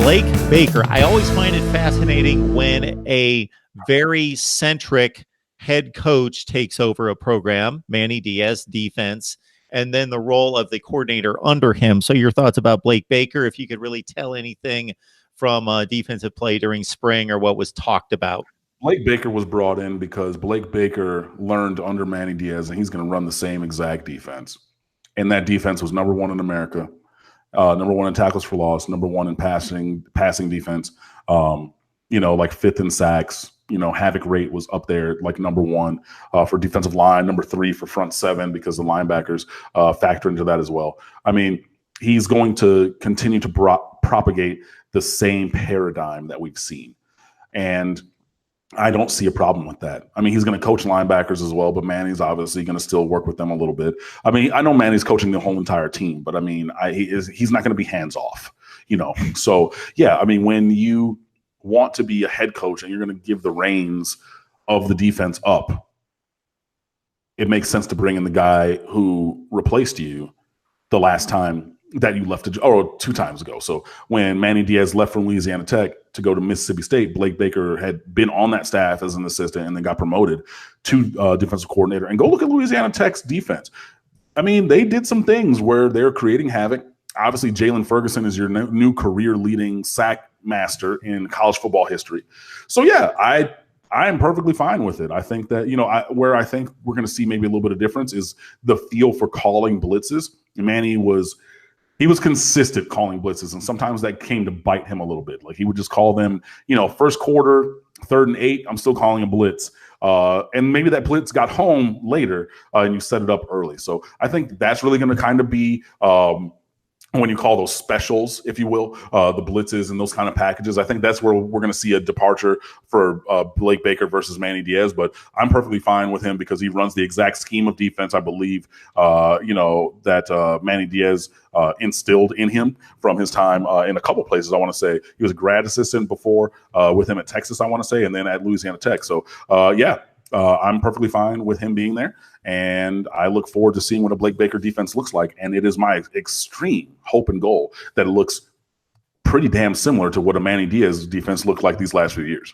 Blake Baker. I always find it fascinating when a very centric head coach takes over a program, Manny Diaz defense, and then the role of the coordinator under him. So your thoughts about Blake Baker, if you could really tell anything from defensive play during spring or what was talked about. Blake Baker was brought in because Blake Baker learned under Manny Diaz, and he's going to run the same exact defense. And that defense was number one in America, number one in tackles for loss, number one in passing defense, like fifth in sacks. Havoc rate was up there like number one for defensive line, number three for front seven because the linebackers factor into that as well. I mean, he's going to continue to propagate the same paradigm that we've seen. And I don't see a problem with that. I mean, he's going to coach linebackers as well, but Manny's obviously going to still work with them a little bit. I mean, I know Manny's coaching the whole entire team, but I mean, he's not going to be hands off, So, yeah, I mean, when you want to be a head coach and you're going to give the reins of the defense up, it makes sense to bring in the guy who replaced you the last time that you left, or 2 times ago. So when Manny Diaz left from Louisiana Tech to go to Mississippi State, Blake Baker had been on that staff as an assistant and then got promoted to defensive coordinator. And go look at Louisiana Tech's defense. I mean, they did some things where they're creating havoc. Obviously, Jalen Ferguson is your new career-leading sack master in college football history. So, yeah, I am perfectly fine with it. I think that, where I think we're going to see maybe a little bit of difference is the feel for calling blitzes. Manny was consistent calling blitzes, and sometimes that came to bite him a little bit. Like he would just call them, first quarter, 3rd and 8, I'm still calling a blitz. And maybe that blitz got home later and you set it up early. So I think that's really going to kind of be when you call those specials, if you will, the blitzes and those kind of packages. I think that's where we're going to see a departure for Blake Baker versus Manny Diaz. But I'm perfectly fine with him because he runs the exact scheme of defense, I believe, that Manny Diaz instilled in him from his time in a couple places. I want to say he was a grad assistant before with him at Texas, I want to say, and then at Louisiana Tech. So, I'm perfectly fine with him being there. And I look forward to seeing what a Blake Baker defense looks like. And it is my extreme hope and goal that it looks pretty damn similar to what a Manny Diaz defense looked like these last few years.